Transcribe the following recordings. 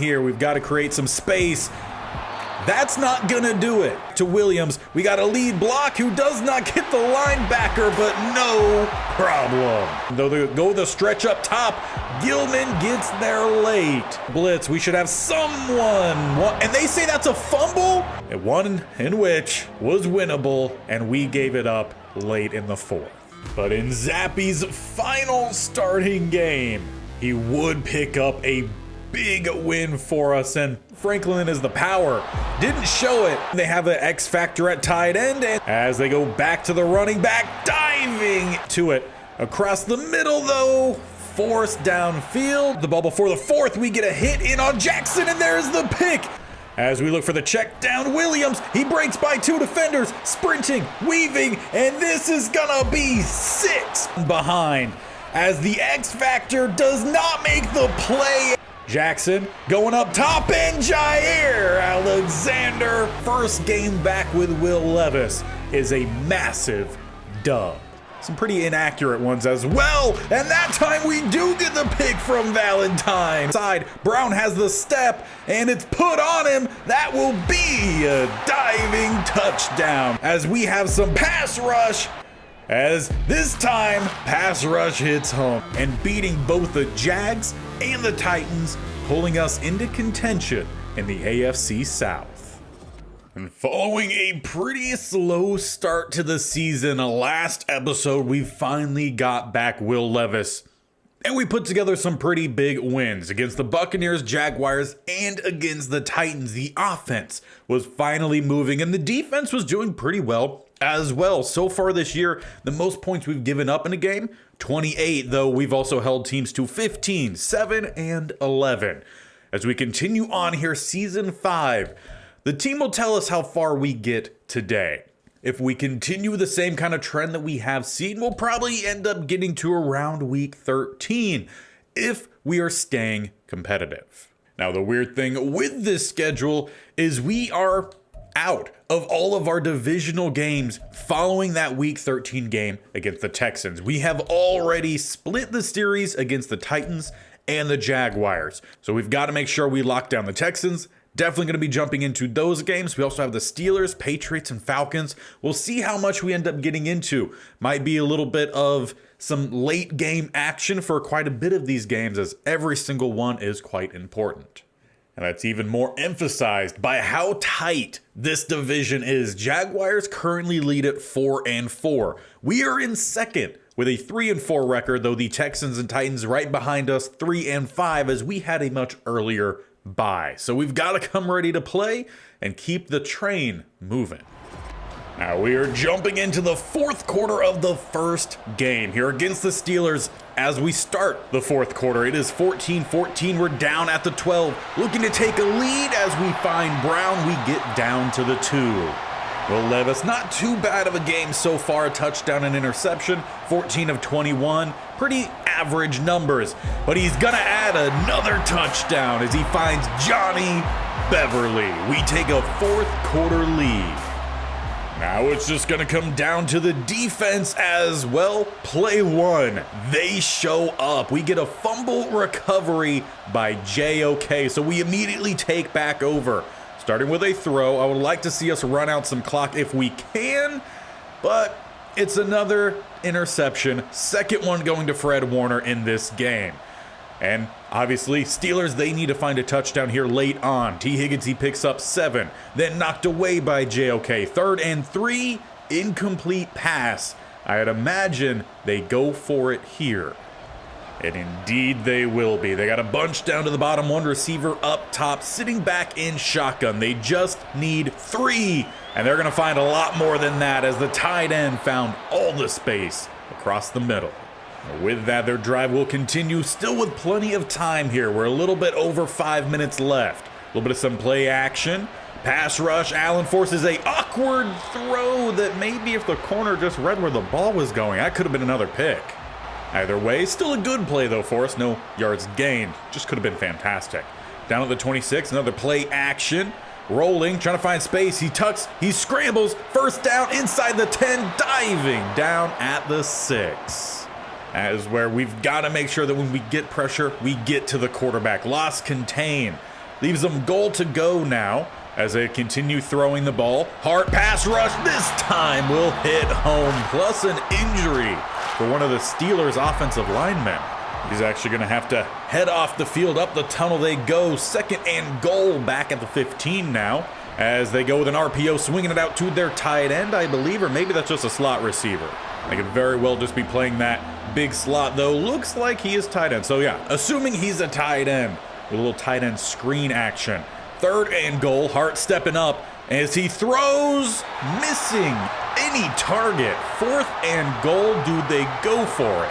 here. We've got to create some space. That's not gonna do it. To Williams, we got a lead block who does not get the linebacker, but no problem. Though they go the stretch up top, Gilman gets there late. Blitz, we should have someone. And they say that's a fumble? And one in which was winnable, and we gave it up late in the fourth. But in Zappy's final starting game, he would pick up a big win for us, and Franklin is the power. Didn't show it. They have an X factor at tight end, and as they go back to the running back, diving to it. Across the middle though, forced downfield. The ball before the fourth, we get a hit in on Jackson, and there's the pick. As we look for the check down, Williams, he breaks by two defenders, sprinting, weaving, and this is gonna be 6 behind. As the X factor does not make the play. Jackson going up top, and Jair Alexander, first game back with Will Levis, is a massive dub. Some pretty inaccurate ones as well, and that time we do get the pick from Valentine. Side, Brown has the step, and it's put on him. That will be a diving touchdown as we have some pass rush. As this time, pass rush hits home and beating both the Jags and the Titans, pulling us into contention in the AFC South. And following a pretty slow start to the season, last episode we finally got back Will Levis. And we put together some pretty big wins against the Buccaneers, Jaguars, and against the Titans. The offense was finally moving, and the defense was doing pretty well as well. So far this year, the most points we've given up in a game, 28, though we've also held teams to 15, 7, and 11. As we continue on here, Season 5, the team will tell us how far we get today. If we continue the same kind of trend that we have seen, we'll probably end up getting to around week 13 if we are staying competitive. Now, the weird thing with this schedule is we are out of all of our divisional games following that week 13 game against the Texans. We have already split the series against the Titans and the Jaguars. So we've got to make sure we lock down the Texans. Definitely going to be jumping into those games. We also have the Steelers, Patriots, and Falcons. We'll see how much we end up getting into. Might be a little bit of some late game action for quite a bit of these games, as every single one is quite important. And that's even more emphasized by how tight this division is. Jaguars currently lead at 4-4. We are in second with a 3-4 record, though the Texans and Titans right behind us 3-5, as we had a much earlier bye. So we've got to come ready to play and keep the train moving. Now we are jumping into the fourth quarter of the first game here against the Steelers. As we start the fourth quarter, it is 14-14. We're down at the 12, looking to take a lead. As we find Brown, we get down to the 2. Will Levis, not too bad of a game so far. A touchdown and interception, 14 of 21. Pretty average numbers, but he's gonna add another touchdown as he finds Johnny Beverly. We take a fourth quarter lead. Now it's just gonna come down to the defense as well. Play one, they show up. We get a fumble recovery by JOK, so we immediately take back over. Starting with a throw, I would like to see us run out some clock if we can, but it's another interception. Second one going to Fred Warner in this game. And obviously, Steelers, they need to find a touchdown here late on. T. Higgins, he picks up 7, then knocked away by JOK. 3rd and 3, incomplete pass. I'd imagine they go for it here. And indeed they will be. They got a bunch down to the bottom, one receiver up top, sitting back in shotgun. They just need 3, and they're gonna find a lot more than that as the tight end found all the space across the middle. With that, their drive will continue, still with plenty of time here. We're a little bit over 5 minutes left. A little bit of some play action. Pass rush, Allen forces a awkward throw that maybe if the corner just read where the ball was going, that could have been another pick. Either way, still a good play though for us. No yards gained, just could have been fantastic. Down at the 26, another play action. Rolling, trying to find space. He tucks, he scrambles. First down inside the 10, diving down at the 6. That is where we've got to make sure that when we get pressure, we get to the quarterback. Loss contained. Leaves them goal to go now as they continue throwing the ball. Hart pass rush this time will hit home, plus an injury for one of the Steelers' offensive linemen. He's actually going to have to head off the field. Up the tunnel they go. 2nd and goal back at the 15 now as they go with an RPO, swinging it out to their tight end, I believe, or maybe that's just a slot receiver. They could very well just be playing that big slot, though. Looks like he is tight end. So yeah, assuming he's a tight end with a little tight end screen action. 3rd and goal. Hart stepping up as he throws, missing any target. 4th and goal. Do they go for it?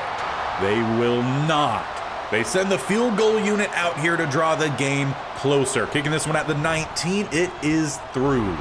They will not. They send the field goal unit out here to draw the game closer. Kicking this one at the 19. It is through.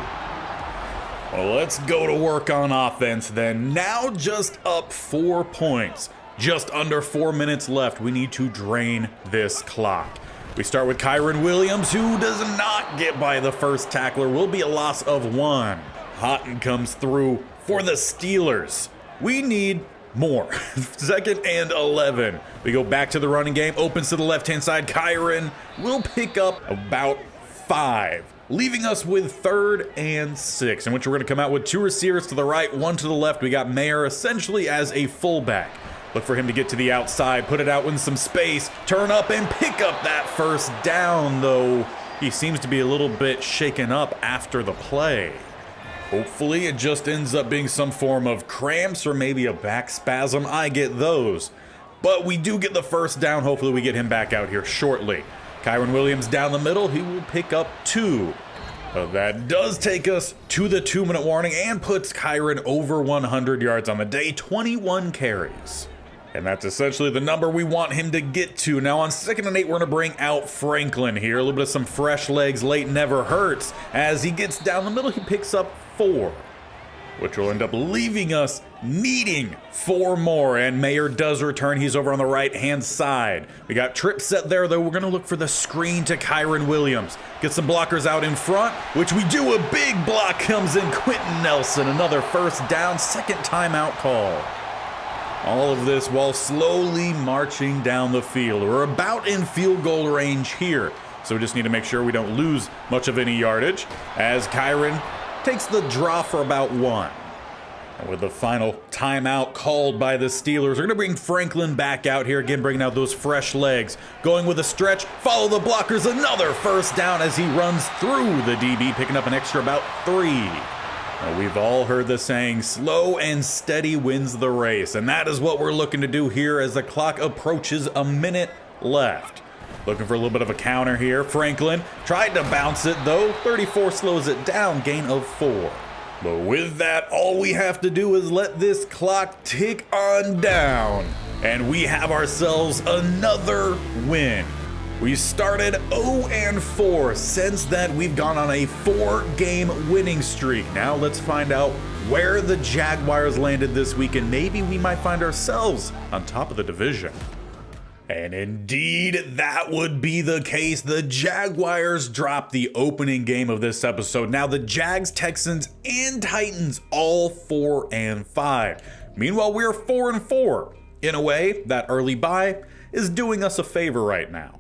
Well, let's go to work on offense then. Now just up 4 points. Just under 4 minutes left. We need to drain this clock. We start with Kyren Williams, who does not get by the first tackler. Will be a loss of 1. Houghton comes through for the Steelers. We need more. 2nd and 11. We go back to the running game. Opens to the left-hand side. Kyren will pick up about 5. Leaving us with 3rd and 6, in which we're going to come out with 2 receivers to the right, 1 to the left. We got Mayer essentially as a fullback. Look for him to get to the outside, put it out in some space, turn up and pick up that first down, though he seems to be a little bit shaken up after the play. Hopefully it just ends up being some form of cramps or maybe a back spasm. I get those. But we do get the first down. Hopefully we get him back out here shortly. Kyren Williams down the middle. He will pick up 2. That does take us to the 2-minute warning and puts Kyren over 100 yards on the day, 21 carries. And that's essentially the number we want him to get to. Now on 2nd and 8, we're going to bring out Franklin here. A little bit of some fresh legs late never hurts. As he gets down the middle, he picks up 4, which will end up leaving us needing 4 more. And Mayer does return. He's over on the right-hand side. We got trip set there, though. We're going to look for the screen to Kyren Williams. Get some blockers out in front, which we do. A big block comes in. Quentin Nelson, another first down, 2nd timeout call. All of this while slowly marching down the field. We're about in field goal range here, so we just need to make sure we don't lose much of any yardage as Kyren takes the draw for about 1. And with the final timeout called by the Steelers, we're going to bring Franklin back out here again, bringing out those fresh legs. Going with a stretch, follow the blockers, another first down as he runs through the DB, picking up an extra about 3. Now, we've all heard the saying, slow and steady wins the race, and that is what we're looking to do here as the clock approaches a minute left. Looking for a little bit of a counter here. Franklin tried to bounce it, though. 34 slows it down, gain of 4. But with that, all we have to do is let this clock tick on down, and we have ourselves another win. We started 0-4. Since then, we've gone on a 4-game winning streak. Now let's find out where the Jaguars landed this week, and maybe we might find ourselves on top of the division. And indeed, that would be the case. The Jaguars dropped the opening game of this episode. Now the Jags, Texans, and Titans all 4-5. Meanwhile, we're 4-4. In a way, that early bye is doing us a favor right now.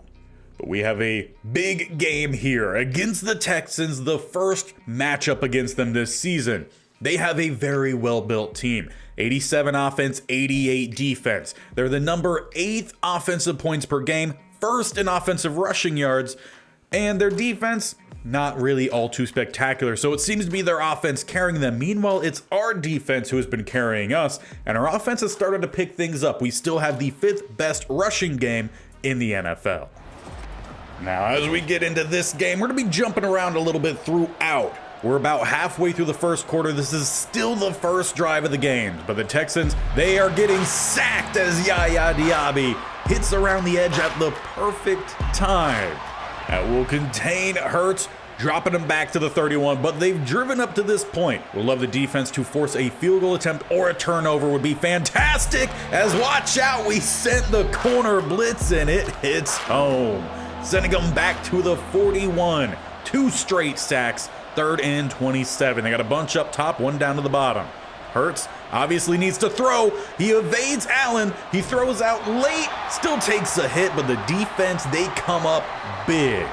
But we have a big game here against the Texans, the first matchup against them this season. They have a very well-built team. 87 offense, 88 defense. They're the number 8th offensive points per game, 1st in offensive rushing yards, and their defense, not really all too spectacular. So it seems to be their offense carrying them. Meanwhile, it's our defense who has been carrying us, and our offense has started to pick things up. We still have the 5th best rushing game in the NFL. Now, as we get into this game, we're going to be jumping around a little bit throughout. We're about halfway through the first quarter. This is still the first drive of the game. But the Texans, they are getting sacked as Yaya Diaby hits around the edge at the perfect time. That will contain Hurts, dropping him back to the 31. But they've driven up to this point. We'll love the defense to force a field goal attempt or a turnover would be fantastic. As watch out, we sent the corner blitz and it hits home. Sending them back to the 41. 2 straight sacks. 3rd and 27. They got a bunch up top, 1 down to the bottom. Hurts obviously needs to throw. He evades Allen. He throws out late. Still takes a hit, but the defense, they come up big.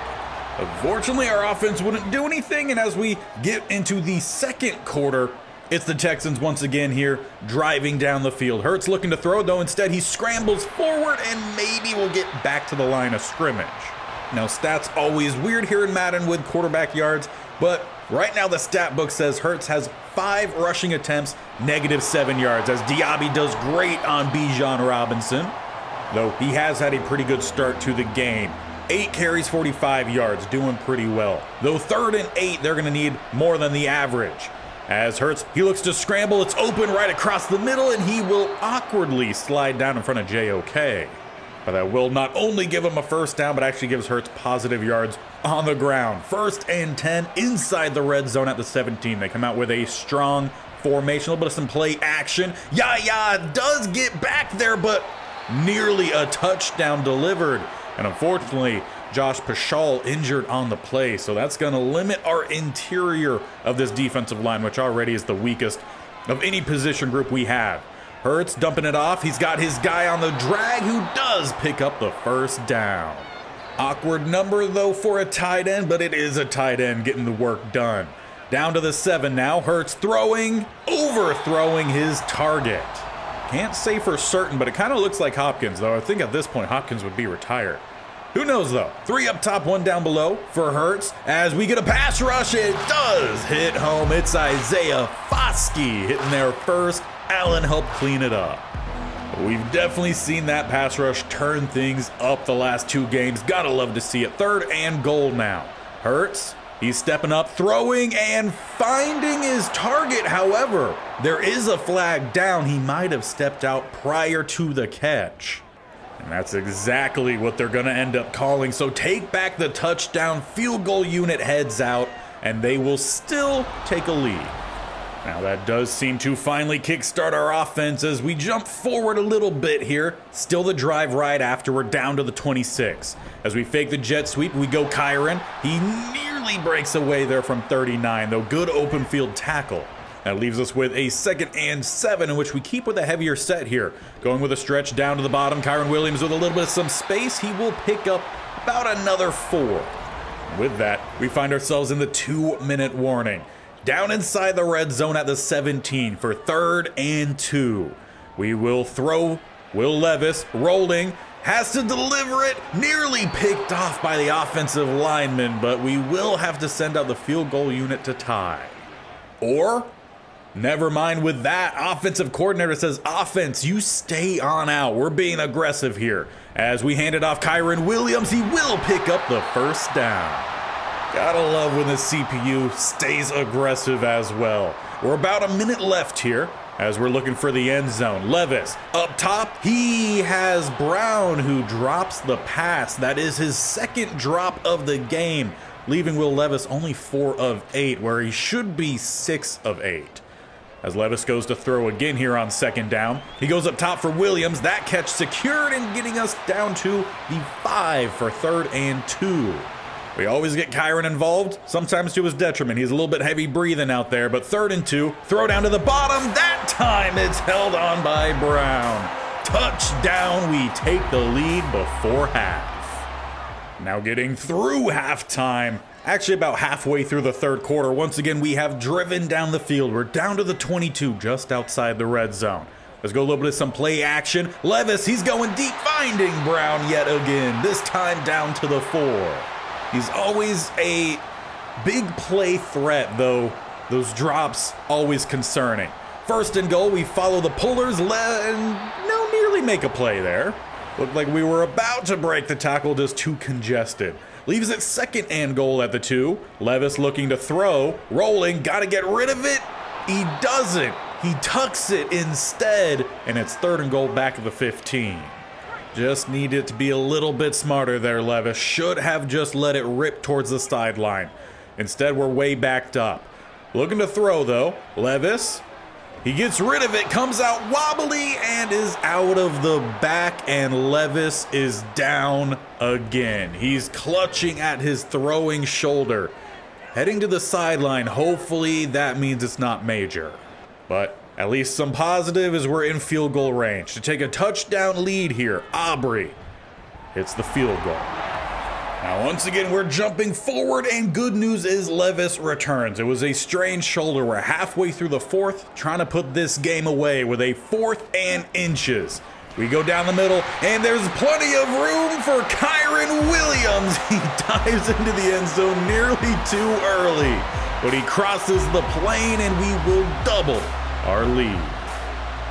Unfortunately, our offense wouldn't do anything, and as we get into the second quarter, it's the Texans once again here, driving down the field. Hurts looking to throw, though instead he scrambles forward and maybe will get back to the line of scrimmage. Now, stats always weird here in Madden with quarterback yards, but right now the stat book says Hurts has 5 rushing attempts, -7 yards, as Diaby does great on Bijan Robinson, though he has had a pretty good start to the game. 8 carries, 45 yards, doing pretty well. Though 3rd and 8, they're going to need more than the average. As Hurts, he looks to scramble, it's open right across the middle, and he will awkwardly slide down in front of JOK. But that will not only give him a first down, but actually gives Hurts positive yards on the ground. 1st and 10 inside the red zone at the 17. They come out with a strong formation, a little bit of some play action. Yaya does get back there, but nearly a touchdown delivered. And unfortunately, Josh Paschal injured on the play, so that's going to limit our interior of this defensive line, which already is the weakest of any position group we have. Hurts dumping it off. He's got his guy on the drag who does pick up the first down. Awkward number, though, for a tight end, but it is a tight end getting the work done. Down to the 7 now. Hurts throwing, overthrowing his target. Can't say for certain, but it kind of looks like Hopkins, though I think at this point Hopkins would be retired. Who knows, though? 3 up top, 1 down below for Hurts. As we get a pass rush, it does hit home. It's Isaiah Foskey hitting there first. Allen helped clean it up. We've definitely seen that pass rush turn things up the last 2 games. Gotta love to see it. 3rd and goal now. Hurts, he's stepping up, throwing, and finding his target. However, there is a flag down. He might have stepped out prior to the catch. And that's exactly what they're going to end up calling. So take back the touchdown. Field goal unit heads out, and they will still take a lead. Now that does seem to finally kickstart our offense as we jump forward a little bit here. Still the drive right after we're down to the 26. As we fake the jet sweep, we go Kyron. He nearly breaks away there from 39, though good open field tackle. That leaves us with a 2nd and 7, in which we keep with a heavier set here. Going with a stretch down to the bottom. Kyron Williams with a little bit of some space. He will pick up about another 4. With that, we find ourselves in the 2-minute warning. Down inside the red zone at the 17 for 3rd and 2. We will throw. Will Levis rolling. Has to deliver it. Nearly picked off by the offensive lineman, but we will have to send out the field goal unit to tie. Or, never mind with that. Offensive coordinator says, offense, you stay on out. We're being aggressive here. As we hand it off Kyron Williams, he will pick up the first down. Gotta love when the CPU stays aggressive as well. We're about a minute left here as we're looking for the end zone. Levis up top. He has Brown who drops the pass. That is his 2nd drop of the game, leaving Will Levis only 4 of 8, where he should be 6 of 8. As Levis goes to throw again here on 2nd down. He goes up top for Williams. That catch secured and getting us down to the 5 for 3rd and 2. We always get Kyron involved, sometimes to his detriment. He's a little bit heavy breathing out there, but 3rd and 2. Throw down to the bottom. That time it's held on by Brown. Touchdown. We take the lead before half. Now getting through halftime. Actually about halfway through the 3rd quarter. Once again, we have driven down the field. We're down to the 22, just outside the red zone. Let's go a little bit of some play action. Levis, he's going deep, finding Brown yet again. This time down to the 4. He's always a big play threat, though those drops always concerning. 1st and goal, we follow the pullers and nearly make a play there. Looked like we were about to break the tackle, just too congested. Leaves it 2nd and goal at the 2. Levis looking to throw, rolling, gotta get rid of it. He doesn't. He tucks it instead, and it's 3rd and goal back of the 15. Just needed to be a little bit smarter there, Levis. Should have just let it rip towards the sideline. Instead, we're way backed up. Looking to throw, though. Levis, he gets rid of it, comes out wobbly, and is out of the back, and Levis is down again. He's clutching at his throwing shoulder. Heading to the sideline. Hopefully, that means it's not major. But at least some positive is we're in field goal range. To take a touchdown lead here, Aubrey hits the field goal. Now, once again, we're jumping forward, and good news is Levis returns. It was a strained shoulder. We're halfway through the fourth, trying to put this game away with a 4th and inches. We go down the middle, and there's plenty of room for Kyren Williams. He dives into the end zone nearly too early, but he crosses the plane, and we will double our lead.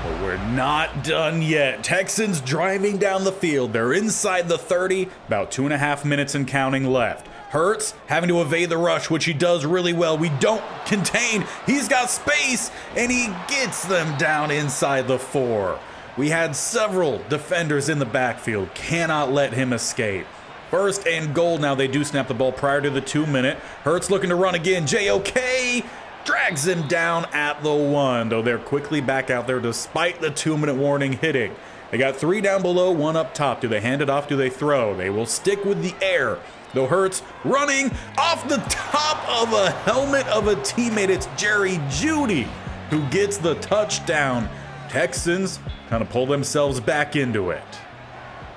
But we're not done yet. Texans driving down the field. They're inside the 30, about 2.5 minutes and counting left. Hurts having to evade the rush, which he does really well. We don't contain. He's got space, and he gets them down inside the 4. We had several defenders in the backfield. Cannot let him escape. 1st and goal now. They do snap the ball prior to the 2-minute. Hurts looking to run again. JOK drags him down at the 1, though they're quickly back out there despite the 2-minute warning hitting. They got 3 down below, 1 up top. Do they hand it off? Do they throw? They will stick with the air. Though Hurts running off the top of a helmet of a teammate. It's Jerry Jeudy who gets the touchdown. Texans kind of pull themselves back into it.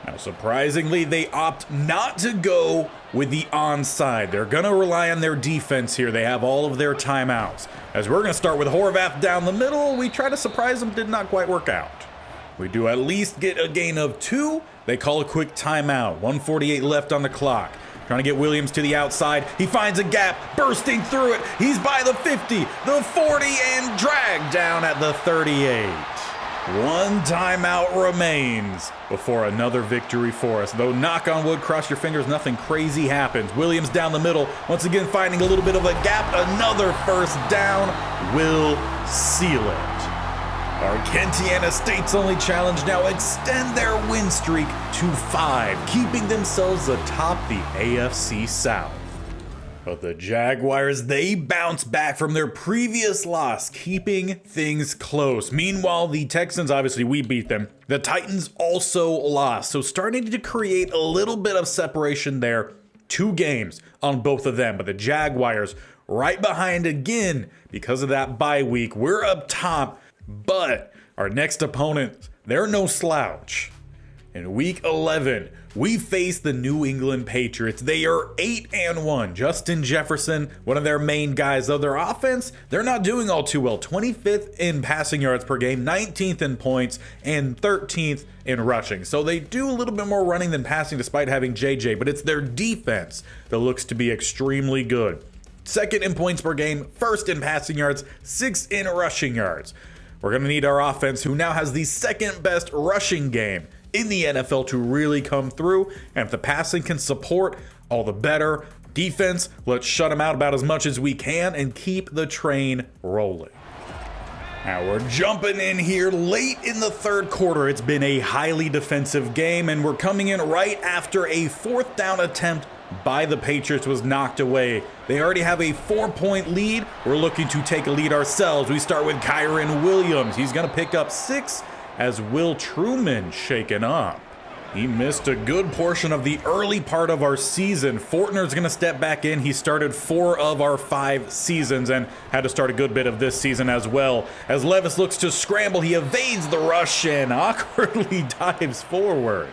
Now, surprisingly, they opt not to go with the onside. They're going to rely on their defense here. They have all of their timeouts. As we're going to start with Horvath down the middle, we try to surprise them, did not quite work out. We do at least get a gain of 2. They call a quick timeout. 1:48 left on the clock. Trying to get Williams to the outside. He finds a gap, bursting through it. He's by the 50, the 40, and dragged down at the 38. 1 timeout remains before another victory for us. Though, knock on wood, cross your fingers, nothing crazy happens. Williams down the middle, once again finding a little bit of a gap. Another 1st down will seal it. Our Kentiana State's only challenge now extend their win streak to 5, keeping themselves atop the AFC South. But the Jaguars, they bounce back from their previous loss, keeping things close. Meanwhile, the Texans, obviously we beat them. The Titans also lost, so starting to create a little bit of separation there. 2 games on both of them, but the Jaguars right behind again because of that bye week. We're up top, but our next opponent, they're no slouch. In week 11, we face the New England Patriots. They are 8-1. Justin Jefferson, one of their main guys, though their offense, they're not doing all too well. 25th in passing yards per game, 19th in points, and 13th in rushing. So they do a little bit more running than passing despite having JJ, but it's their defense that looks to be extremely good. 2nd in points per game, 1st in passing yards, 6th in rushing yards. We're going to need our offense, who now has the 2nd best rushing game in the NFL, to really come through. And if the passing can support, all the better. Defense, let's shut them out about as much as we can and keep the train rolling. Now we're jumping in here late in the 3rd quarter. It's been a highly defensive game, and we're coming in right after a 4th down attempt by the Patriots was knocked away. They already have a 4-point lead. We're looking to take a lead ourselves. We start with Kyren Williams. He's going to pick up 6 as Will Truman shaken up. He missed a good portion of the early part of our season. Fortner's going to step back in. He started 4 of our 5 seasons and had to start a good bit of this season as well. As Levis looks to scramble, he evades the rush and awkwardly dives forward.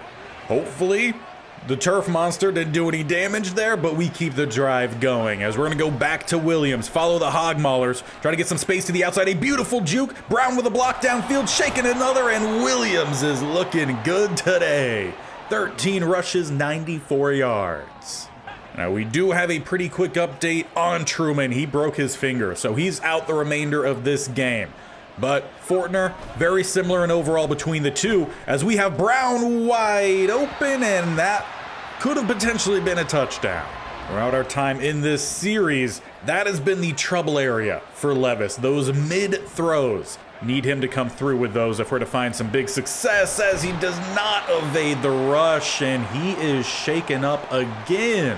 Hopefully, the turf monster didn't do any damage there, but we keep the drive going as we're going to go back to Williams. Follow the hog maulers. Try to get some space to the outside. A beautiful juke. Brown with a block downfield, shaking another, and Williams is looking good today. 13 rushes, 94 yards. Now, we do have a pretty quick update on Truman. He broke his finger, so he's out the remainder of this game. But Fortner, very similar in overall between the two, as we have Brown wide open, and that could have potentially been a touchdown. Throughout our time in this series, that has been the trouble area for Levis. Those mid-throws, need him to come through with those if we're to find some big success, as he does not evade the rush, and he is shaken up again.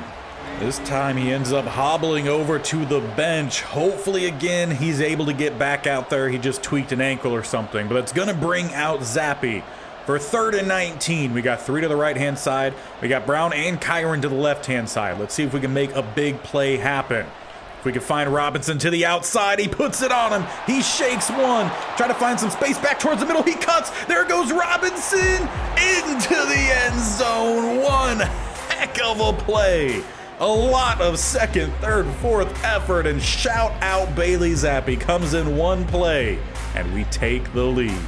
This time he ends up hobbling over to the bench. Hopefully again he's able to get back out there. He just tweaked an ankle or something, but it's going to bring out Zappy for 3rd and 19. We got 3 to the right-hand side. We got Brown and Kyren to the left-hand side. Let's see if we can make a big play happen. If we can find Robinson to the outside, he puts it on him. He shakes one. Try to find some space back towards the middle. He cuts. There goes Robinson into the end zone. One heck of a play. A lot of second, third, fourth effort, and shout out Bailey Zappi comes in one play, and we take the lead.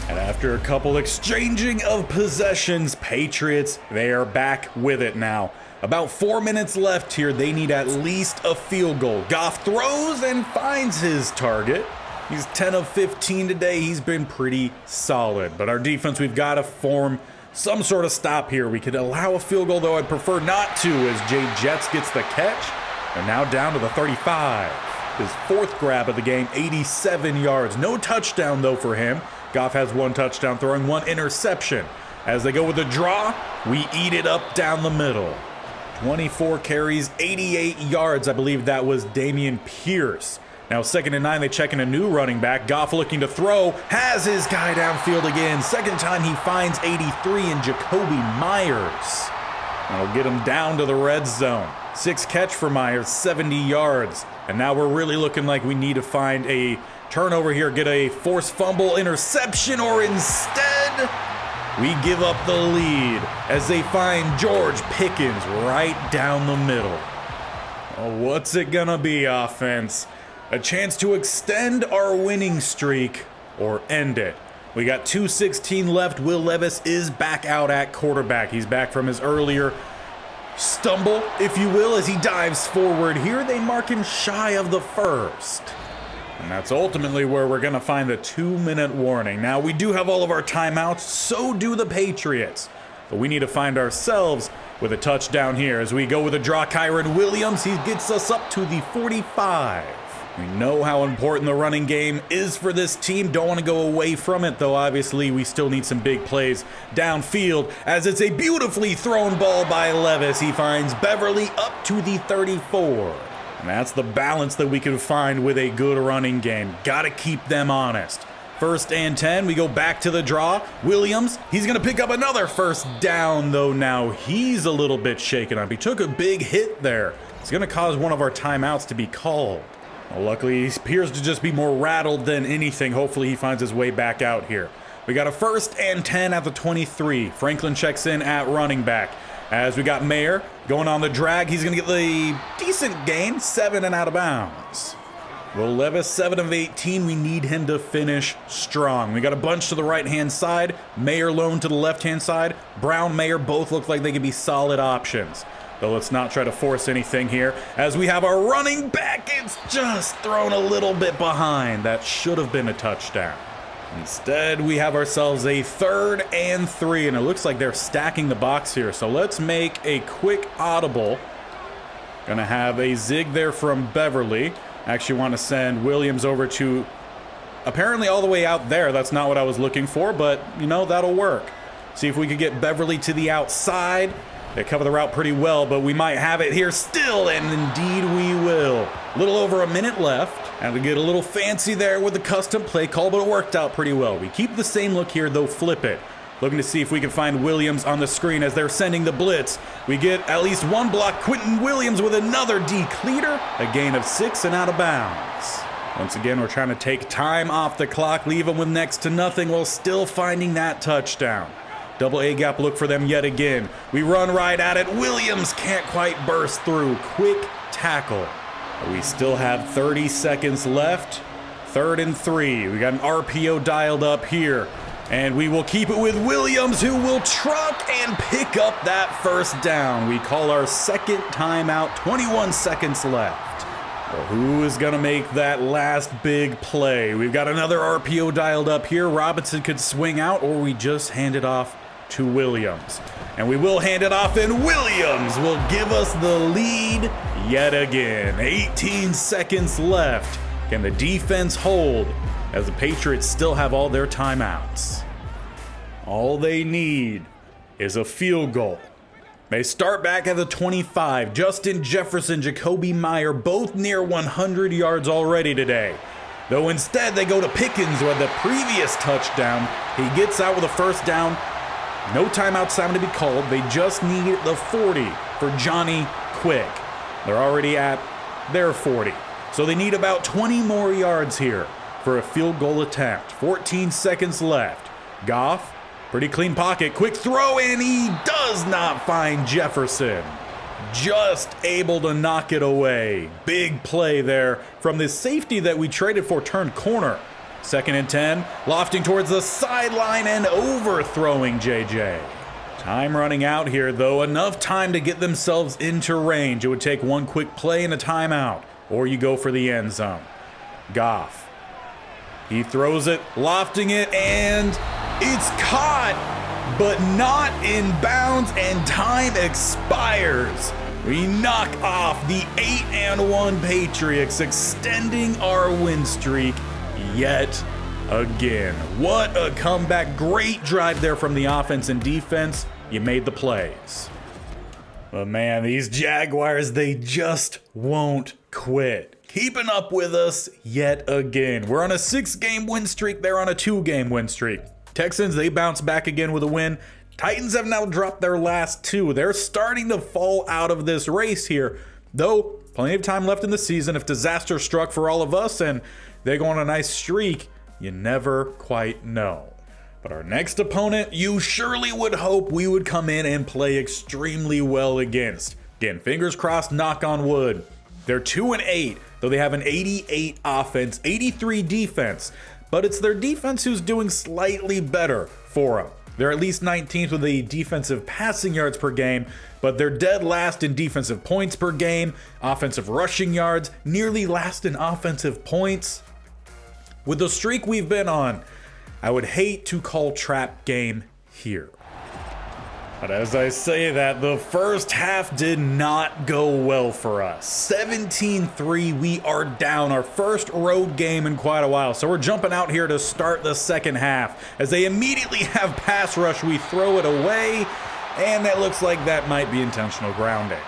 And after a couple exchanging of possessions, Patriots, they are back with it now. About 4 minutes left here. They need at least a field goal. Goff throws and finds his target. He's 10 of 15 today. He's been pretty solid. But our defense, we've got to form some sort of stop here. We could allow a field goal, though I'd prefer not to, as Jay Jets gets the catch. They're now down to the 35. His fourth grab of the game, 87 yards. No touchdown, though, for him. Goff has one touchdown, throwing one interception. As they go with the draw, we eat it up down the middle. 24 carries, 88 yards. I believe that was Dameon Pierce. Now 2nd and 9, they check in a new running back. Goff looking to throw, has his guy downfield again. Second time he finds 83 in Jacoby Myers. That'll get him down to the red zone. 6 catch for Myers, 70 yards. And now we're really looking like we need to find a turnover here, get a forced fumble, interception, or instead we give up the lead as they find George Pickens right down the middle. Oh, what's it gonna be, offense? A chance to extend our winning streak or end it. We got 2:16 left. Will Levis is back out at quarterback. He's back from his earlier stumble, if you will, as he dives forward. Here they mark him shy of the first. And that's ultimately where we're going to find the 2-minute warning. Now, we do have all of our timeouts, so do the Patriots. But we need to find ourselves with a touchdown here as we go with a draw. Kyron Williams, he gets us up to the 45. We know how important the running game is for this team. Don't want to go away from it, though. Obviously, we still need some big plays downfield as it's a beautifully thrown ball by Levis. He finds Beverly up to the 34. And that's the balance that we can find with a good running game. Got to keep them honest. 1st and 10, we go back to the draw. Williams, he's going to pick up another first down, though now he's a little bit shaken up. He took a big hit there. It's going to cause one of our timeouts to be called. Well, luckily, he appears to just be more rattled than anything. Hopefully, he finds his way back out here. We got a 1st and 10 at the 23. Franklin checks in at running back. As we got Mayer going on the drag, he's going to get the decent gain, 7 and out of bounds. Will Levis, 7 of 18. We need him to finish strong. We got a bunch to the right-hand side. Mayer lone to the left-hand side. Brown, Mayer both look like they could be solid options. Though let's not try to force anything here. As we have our running back, it's just thrown a little bit behind. That should have been a touchdown. Instead, we have ourselves a 3rd and 3, and it looks like they're stacking the box here. So let's make a quick audible. Gonna have a zig there from Beverly. Actually want to send Williams over to apparently all the way out there. That's not what I was looking for, but you know, that'll work. See if we could get Beverly to the outside. They cover the route pretty well, but we might have it here still, and indeed we will. A little over a minute left. And we get a little fancy there with the custom play call, but it worked out pretty well. We keep the same look here, though flip it. Looking to see if we can find Williams on the screen as they're sending the blitz. We get at least one block. Quentin Williams with another decleater. A gain of 6 and out of bounds. Once again, we're trying to take time off the clock, leave them with next to nothing while still finding that touchdown. Double A gap look for them yet again. We run right at it. Williams can't quite burst through. Quick tackle. We still have 30 seconds left. 3rd and 3. We got an RPO dialed up here. And we will keep it with Williams, who will truck and pick up that first down. We call our 2nd timeout. 21 seconds left. Well, who is going to make that last big play? We've got another RPO dialed up here. Robinson could swing out, or we just hand it off to Williams. And we will hand it off, and Williams will give us the lead yet again. 18 seconds left. Can the defense hold as the Patriots still have all their timeouts? All they need is a field goal. They start back at the 25. Justin Jefferson, Jacoby Meyer, both near 100 yards already today. Though instead they go to Pickens with the previous touchdown. He gets out with a first down. No timeout sound to be called. They just need the 40 for Johnny Quick. They're already at their 40. So they need about 20 more yards here for a field goal attempt. 14 seconds left. Goff Pretty clean pocket, quick throw, and he does not find Jefferson. Just able to knock it away. Big play there from the safety that we traded for, turned corner. 2nd and 10, lofting towards the sideline and overthrowing JJ. Time running out here, though. Enough time to get themselves into range. It would take one quick play and a timeout, or you go for the end zone. Goff. He throws it, lofting it, and it's caught, but not in bounds, and time expires. We knock off the 8-1 Patriots, extending our win streak yet again. What a comeback. Great drive there from the offense and defense. You made the plays. But man, these Jaguars, they just won't quit. Keeping up with us yet again. We're on a 6-game win streak. They're on a 2-game win streak. Texans, they bounce back again with a win. Titans have now dropped their last 2. They're starting to fall out of this race here, though plenty of time left in the season. If disaster struck for all of us and they go on a nice streak, you never quite know. But our next opponent, you surely would hope we would come in and play extremely well against. Again, fingers crossed, knock on wood. They're 2-8, though they have an 88 offense, 83 defense. But it's their defense who's doing slightly better for them. They're at least 19th with the defensive passing yards per game, but they're dead last in defensive points per game, offensive rushing yards, nearly last in offensive points. With the streak we've been on, I would hate to call trap game here. But as I say that, the first half did not go well for us. 17-3, we are down. Our first road game in quite a while. So we're jumping out here to start the second half. As they immediately have pass rush, we throw it away. And that looks like that might be intentional grounding.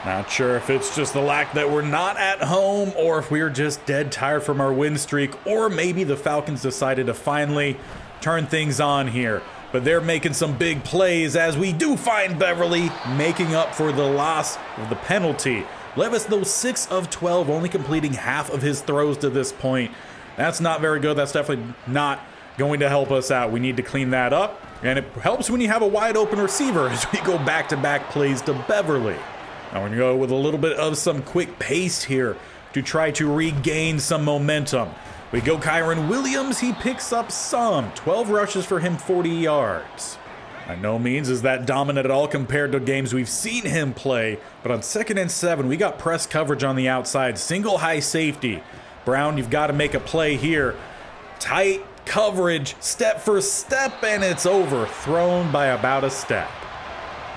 Not sure if it's just the lack that we're not at home, or if we're just dead tired from our win streak, or maybe the Falcons decided to finally turn things on here. But they're making some big plays as we do find Beverly making up for the loss of the penalty. Levis, though, 6 of 12, only completing half of his throws to this point. That's not very good. That's definitely not going to help us out. We need to clean that up. And it helps when you have a wide open receiver as we go back-to-back plays to Beverly. Now we're going to go with a little bit of some quick pace here to try to regain some momentum. We go Kyren Williams, he picks up some. 12 rushes for him, 40 yards. By no means is that dominant at all compared to games we've seen him play, but on 2nd and 7, we got press coverage on the outside, single high safety. Brown, you've got to make a play here. Tight coverage, step for step, and it's overthrown by about a step.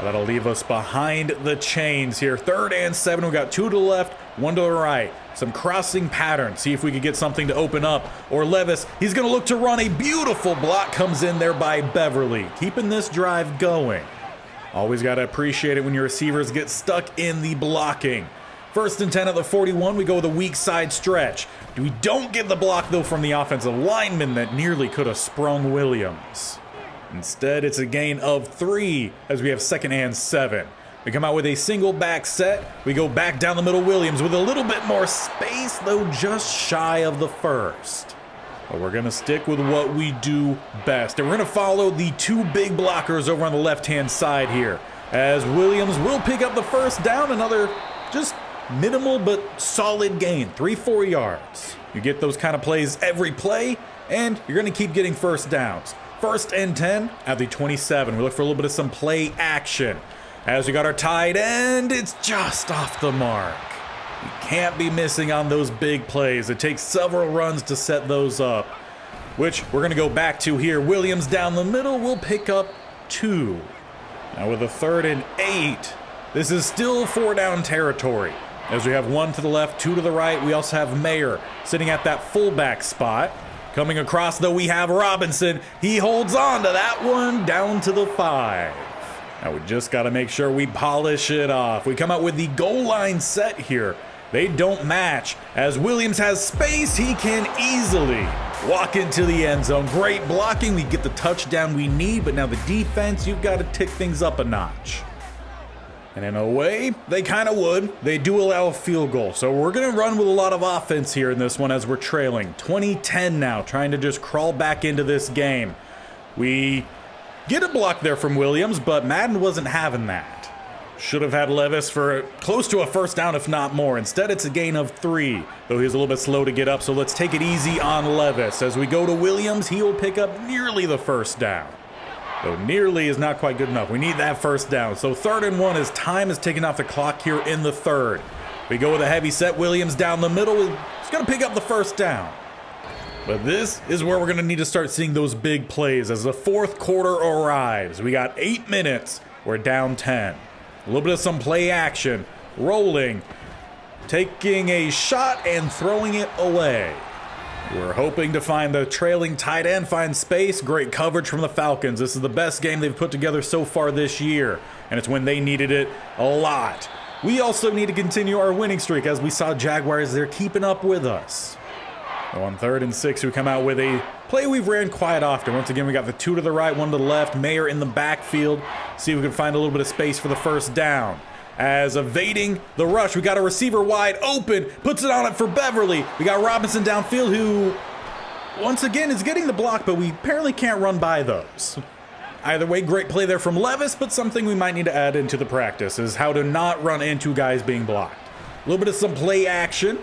That'll leave us behind the chains here. 3rd and 7, we got 2 to the left, 1 to the right. Some crossing patterns, see if we could get something to open up. Or Levis, he's gonna look to run. A beautiful block comes in there by Beverly, keeping this drive going. Always gotta appreciate it when your receivers get stuck in the blocking. 1st and 10 at the 41, we go with a weak side stretch. We don't get the block though from the offensive lineman that nearly could have sprung Williams. Instead, it's a gain of 3 as we have 2nd and 7. We come out with a single back set. We go back down the middle. Williams with a little bit more space, though just shy of the first. But we're going to stick with what we do best. And we're going to follow the 2 big blockers over on the left-hand side here. As Williams will pick up the first down. Another just minimal but solid gain. 3-4 yards. You get those kind of plays every play, and you're going to keep getting first downs. 1st and 10 at the 27. We look for a little bit of some play action. As we got our tight end, it's just off the mark. We can't be missing on those big plays. It takes several runs to set those up, which we're going to go back to here. Williams down the middle will pick up 2. Now with a 3rd and 8, this is still 4-down territory. As we have 1 to the left, 2 to the right. We also have Mayer sitting at that fullback spot. Coming across, though, we have Robinson. He holds on to that one down to the 5. Now we just got to make sure we polish it off. We come out with the goal line set here. They don't match. As Williams has space, he can easily walk into the end zone. Great blocking. We get the touchdown we need, but now the defense, you've got to tick things up a notch. And in a way, they kind of would. They do allow a field goal. So we're going to run with a lot of offense here in this one as we're trailing. 20-10 now, trying to just crawl back into this game. We get a block there from Williams, but Madden wasn't having that. Should have had Levis for close to a first down, if not more. Instead, it's a gain of 3, though he's a little bit slow to get up, so let's take it easy on Levis. As we go to Williams, he will pick up nearly the first down. Though nearly is not quite good enough. We need that first down. So 3rd and 1 as time is taken off the clock here in the 3rd. We go with a heavy set. Williams down the middle. He's going to pick up the first down. But this is where we're going to need to start seeing those big plays as the 4th quarter arrives. We got 8 minutes. We're down 10. A little bit of some play action, rolling, taking a shot and throwing it away. We're hoping to find the trailing tight end, find space. Great coverage from the Falcons. This is the best game they've put together so far this year, and it's when they needed it a lot. We also need to continue our winning streak as we saw Jaguars there keeping up with us. On 3rd and 6, we come out with a play we've ran quite often. Once again, we got the 2 to the right, 1 to the left. Mayer in the backfield. See if we can find a little bit of space for the first down. As evading the rush, we got a receiver wide open. Puts it on it for Beverly. We got Robinson downfield who, once again, is getting the block, but we apparently can't run by those. Either way, great play there from Levis, but something we might need to add into the practice is how to not run into guys being blocked. A little bit of some play action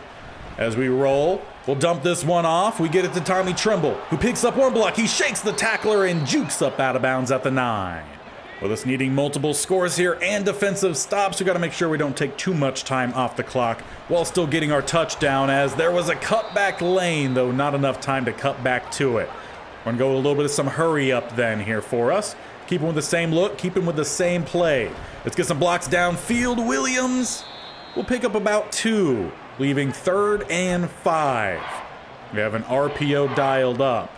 as we roll. We'll dump this one off. We get it to Tommy Tremble, who picks up one block. He shakes the tackler and jukes up out of bounds at the 9. With us needing multiple scores here and defensive stops, we got to make sure we don't take too much time off the clock while still getting our touchdown, as there was a cutback lane, though not enough time to cut back to it. We're going to go a little bit of some hurry up then here for us. Keep him with the same look, keep him with the same play. Let's get some blocks downfield. Williams will pick up about 2. Leaving 3rd and 5. We have an RPO dialed up.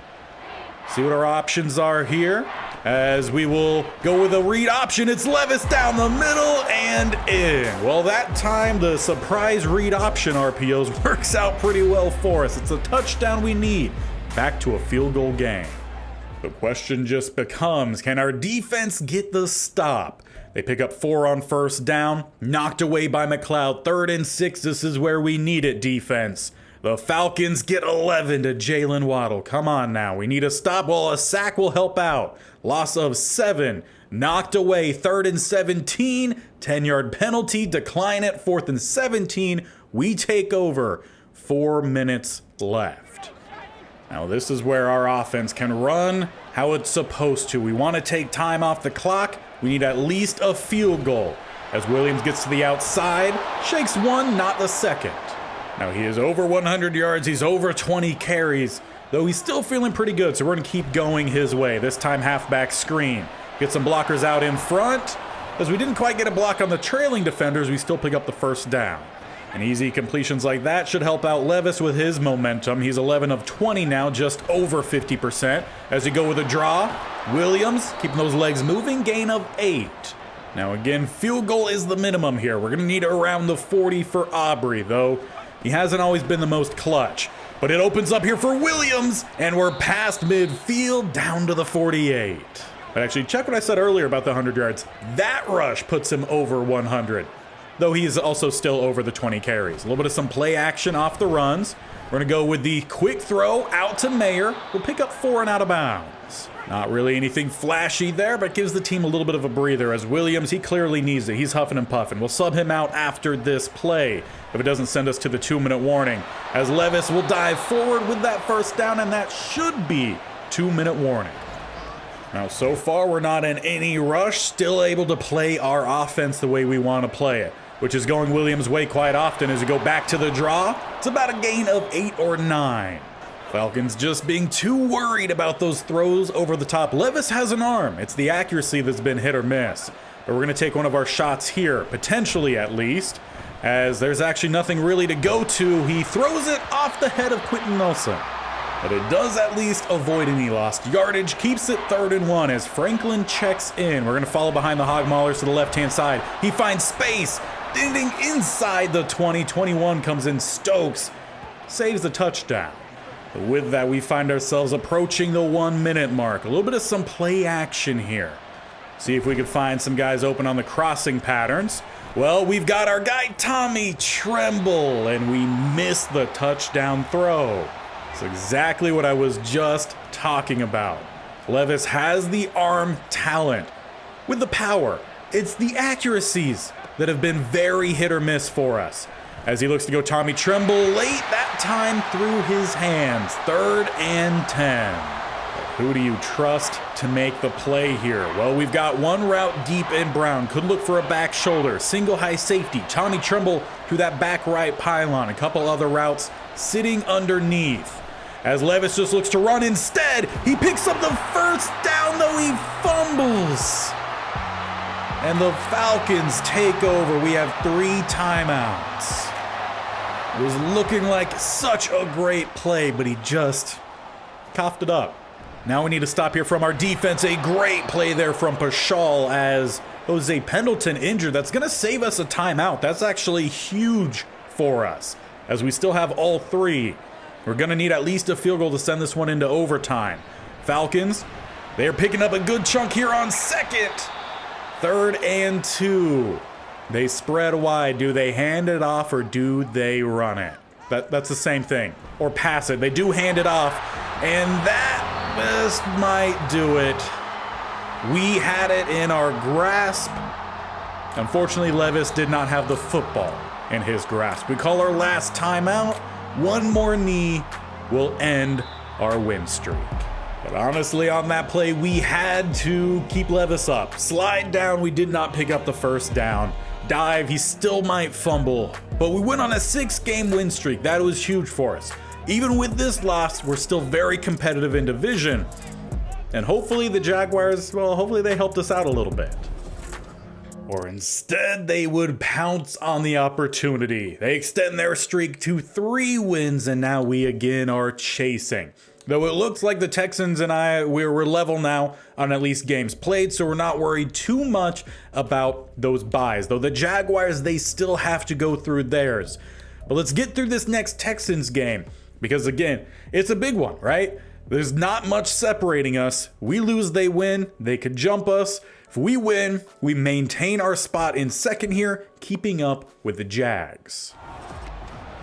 See what our options are here. As we will go with a read option. It's Levis down the middle and in. Well, that time the surprise read option RPOs works out pretty well for us. It's a touchdown we need. Back to a field goal game. The question just becomes, can our defense get the stop? They pick up 4 on first down, knocked away by McLeod. 3rd and 6, this is where we need it, defense. The Falcons get 11 to Jalen Waddle. Come on now, we need a stop. Well, a sack will help out. Loss of 7, knocked away. 3rd and 17, 10-yard penalty, decline it. 4th and 17, we take over. 4 minutes left. Now this is where our offense can run how it's supposed to. We want to take time off the clock. We need at least a field goal. As Williams gets to the outside, shakes 1, not the 2nd. Now he is over 100 yards, he's over 20 carries, though he's still feeling pretty good, so we're going to keep going his way. This time halfback screen. Get some blockers out in front. As we didn't quite get a block on the trailing defenders, we still pick up the first down. And easy completions like that should help out Levis with his momentum. He's 11 of 20 now, just over 50%. As we go with a draw, Williams keeping those legs moving, gain of 8. Now again, field goal is the minimum here. We're going to need around the 40 for Aubrey, though he hasn't always been the most clutch. But it opens up here for Williams, and we're past midfield down to the 48. But actually, check what I said earlier about the 100 yards. That rush puts him over 100. Though he's also still over the 20 carries. A little bit of some play action off the runs. We're going to go with the quick throw out to Mayer. We'll pick up 4 and out of bounds. Not really anything flashy there, but gives the team a little bit of a breather, as Williams, he clearly needs it. He's huffing and puffing. We'll sub him out after this play if it doesn't send us to the 2-minute warning. As Levis will dive forward with that first down, and that should be 2-minute warning. Now, so far, we're not in any rush, still able to play our offense the way we want to play it, which is going Williams' way quite often. As we go back to the draw, it's about a gain of 8 or 9. Falcons just being too worried about those throws over the top. Levis has an arm. It's the accuracy that's been hit or miss. But we're going to take one of our shots here, potentially at least, as there's actually nothing really to go to. He throws it off the head of Quentin Nelson. But it does at least avoid any lost yardage. Keeps it 3rd and 1 as Franklin checks in. We're going to follow behind the Hog Maulers to the left-hand side. He finds space. Ding inside the 20. 21 comes in. Stokes saves the touchdown. But with that, we find ourselves approaching the 1-minute mark. A little bit of some play action here. See if we can find some guys open on the crossing patterns. Well, we've got our guy Tommy Tremble, and we miss the touchdown throw. It's exactly what I was just talking about. Levis has the arm talent with the power. It's the accuracies that have been very hit or miss for us. As he looks to go Tommy Tremble late, that time through his hands. 3rd and 10. Who do you trust to make the play here? Well, we've got one route deep in Brown. Could look for a back shoulder. Single high safety. Tommy Tremble to that back right pylon. A couple other routes sitting underneath. As Levis just looks to run instead, he picks up the first down, though he fumbles. And the Falcons take over. We have 3 timeouts. It was looking like such a great play, but he just coughed it up. Now we need to stop here from our defense. A great play there from Paschal as Jose Pendleton injured. That's going to save us a timeout. That's actually huge for us as we still have all 3. We're going to need at least a field goal to send this one into overtime. Falcons, they're picking up a good chunk here on 2nd. 3rd and 2. They spread wide. Do they hand it off or do they run it? That's the same thing. Or pass it. They do hand it off, and that just might do it. We had it in our grasp. Unfortunately, Levis did not have the football in his grasp. We call our last timeout. One more knee will end our win streak. But honestly, on that play, we had to keep Levis up. Slide down, we did not pick up the first down. Dive, he still might fumble. But we went on a 6-game win streak. That was huge for us. Even with this loss, we're still very competitive in division. And hopefully the Jaguars, well, hopefully they helped us out a little bit. Or instead, they would pounce on the opportunity. They extend their streak to 3 wins, and now we again are chasing. Though it looks like the Texans and we're level now on at least games played, so we're not worried too much about those buys. Though the Jaguars, they still have to go through theirs. But let's get through this next Texans game, because again, it's a big one, right? There's not much separating us. We lose, they win. They could jump us. If we win, we maintain our spot in 2nd here, keeping up with the Jags.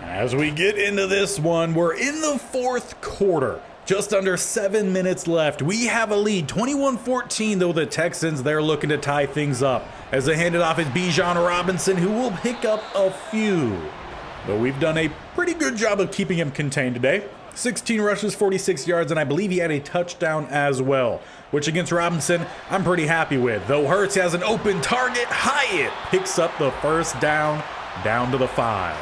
As we get into this one, we're in the 4th quarter. Just under 7 minutes left. We have a lead, 21-14, though the Texans, they're looking to tie things up. As they hand it off, it's Bijan Robinson, who will pick up a few. But we've done a pretty good job of keeping him contained today. 16 rushes, 46 yards, and I believe he had a touchdown as well, which against Robinson, I'm pretty happy with. Though Hurts has an open target, Hyatt picks up the first down to the 5.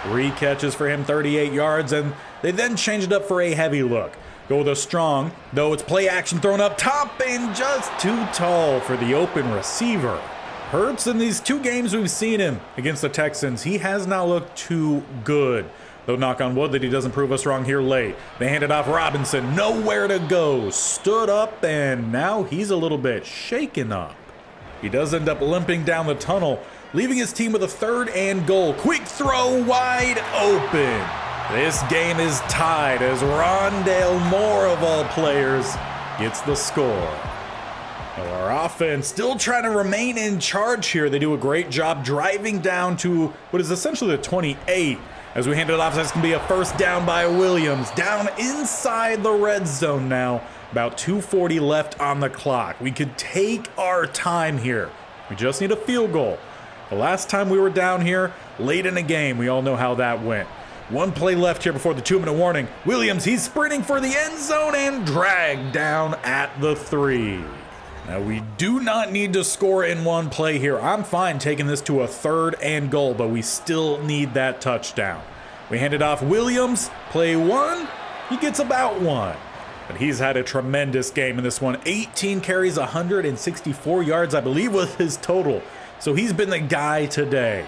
3 catches for him, 38 yards, and they then change it up for a heavy look. Go with a strong, though it's play action thrown up top and just too tall for the open receiver. Hurts, in these 2 games we've seen him against the Texans, he has not looked too good. Though knock on wood that he doesn't prove us wrong here late. They handed off Robinson, nowhere to go. Stood up, and now he's a little bit shaken up. He does end up limping down the tunnel, leaving his team with a 3rd and goal. Quick throw, wide open. This game is tied as Rondale Moore, of all players, gets the score. Our offense still trying to remain in charge here. They do a great job driving down to what is essentially the 28. As we hand it off, that's going to be a first down by Williams. Down inside the red zone now. About 2:40 left on the clock. We could take our time here. We just need a field goal. The last time we were down here, late in the game, we all know how that went. 1 play left here before the 2-minute warning. Williams, he's sprinting for the end zone and dragged down at the 3. Now, we do not need to score in 1 play here. I'm fine taking this to a 3rd and goal, but we still need that touchdown. We hand it off Williams. Play 1. He gets about 1. But he's had a tremendous game in this one. 18 carries, 164 yards, I believe, was his total. So he's been the guy today.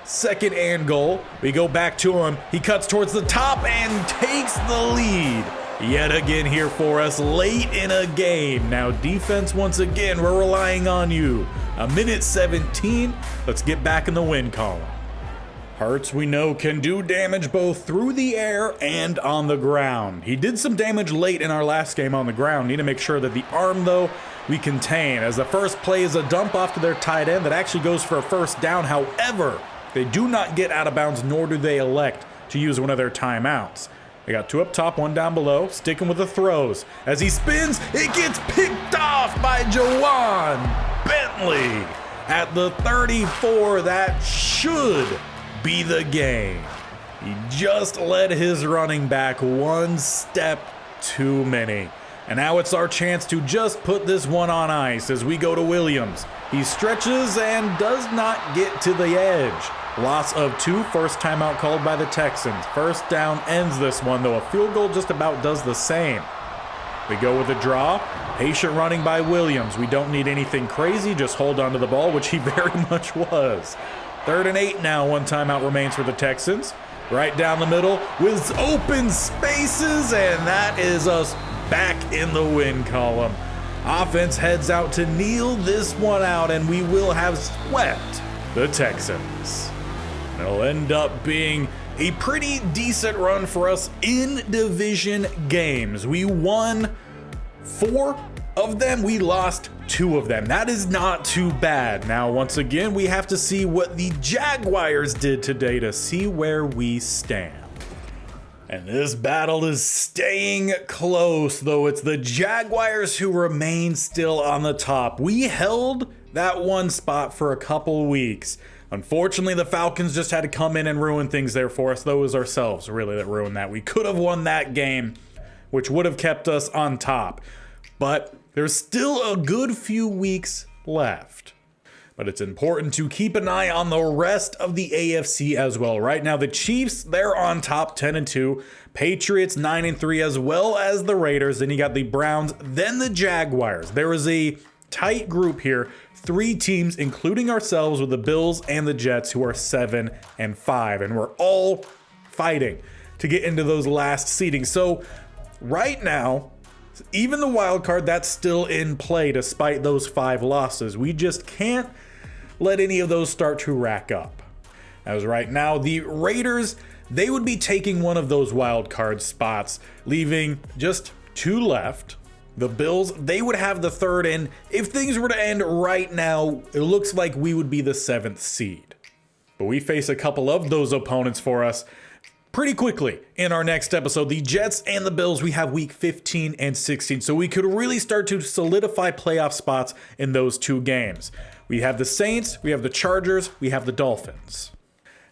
2nd and goal. We go back to him. He cuts towards the top and takes the lead. Yet again here for us late in a game. Now defense, once again, we're relying on you. 1:17. Let's get back in the win column. Hurts, we know, can do damage both through the air and on the ground. He did some damage late in our last game on the ground. Need to make sure that the arm, though, we contain. As the first play is a dump off to their tight end that actually goes for a first down. However, they do not get out of bounds, nor do they elect to use one of their timeouts. They got 2 up top, 1 down below, sticking with the throws. As he spins, it gets picked off by Jawan Bentley at the 34. That should be the game. He just led his running back 1 step too many. And now it's our chance to just put this one on ice as we go to Williams. He stretches and does not get to the edge. Loss of 2, first timeout called by the Texans. First down ends this one, though a field goal just about does the same. We go with a draw. Patient running by Williams. We don't need anything crazy, just hold on to the ball, which he very much was. 3rd and 8 now, 1 timeout remains for the Texans. Right down the middle with open spaces, and that is us back in the win column. Offense heads out to kneel this one out, and we will have swept the Texans. It'll end up being a pretty decent run for us in division games. We won 4 of them, we lost 2 of them. That is not too bad. Now, once again, we have to see what the Jaguars did today to see where we stand. And this battle is staying close, though it's the Jaguars who remain still on the top. We held that 1 spot for a couple weeks. Unfortunately, the Falcons just had to come in and ruin things there for us. Though it was ourselves, really, that ruined that. We could have won that game, which would have kept us on top. But there's still a good few weeks left. But it's important to keep an eye on the rest of the AFC as well. Right now, the Chiefs, they're on top 10-2. Patriots 9-3, as well as the Raiders. Then you got the Browns, then the Jaguars. There is a tight group here. 3 teams, including ourselves, with the Bills and the Jets, who are 7-5. And we're all fighting to get into those last seedings. So right now, even the wild card, that's still in play despite those 5 losses. We just can't let any of those start to rack up. As right now, the Raiders, they would be taking one of those wild card spots, leaving just 2 left. The Bills, they would have the 3rd, and if things were to end right now, it looks like we would be the 7th seed. But we face a couple of those opponents for us pretty quickly in our next episode. The Jets and the Bills, we have week 15 and 16, so we could really start to solidify playoff spots in those 2 games. We have the Saints, we have the Chargers, we have the Dolphins.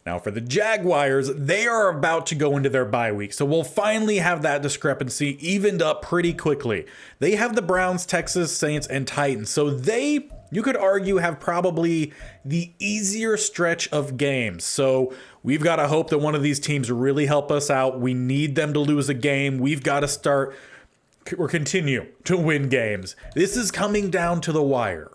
Now for the Jaguars, they are about to go into their bye week, so we'll finally have that discrepancy evened up pretty quickly. They have the Browns, Texans, Saints, and Titans, so they, you could argue, have probably the easier stretch of games. So we've got to hope that one of these teams really help us out. We need them to lose a game. We've got to start or continue to win games. This is coming down to the wire.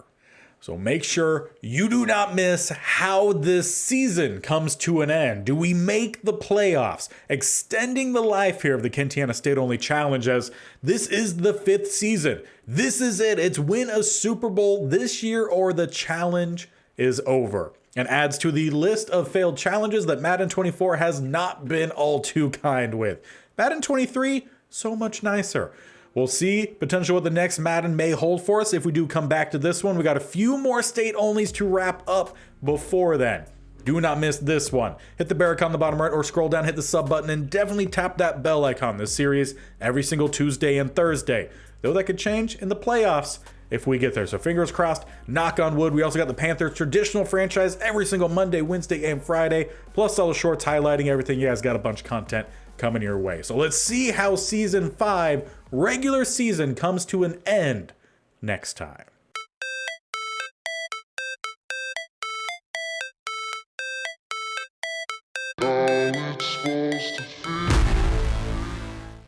So make sure you do not miss how this season comes to an end. Do we make the playoffs? Extending the life here of the Kentiana State-only challenge, as this is the 5th season. This is it. It's win a Super Bowl this year or the challenge is over. And adds to the list of failed challenges that Madden 24 has not been all too kind with. Madden 23, so much nicer. We'll see potentially what the next Madden may hold for us if we do come back to this one. We got a few more state-onlys to wrap up before then. Do not miss this one. Hit the bear icon on the bottom right or scroll down, hit the sub button, and definitely tap that bell icon. This series every single Tuesday and Thursday. Though that could change in the playoffs if we get there. So fingers crossed, knock on wood. We also got the Panthers traditional franchise every single Monday, Wednesday, and Friday. Plus all the shorts highlighting everything. You guys got a bunch of content coming your way. So let's see how season 5 regular season comes to an end next time. How it's supposed to feel.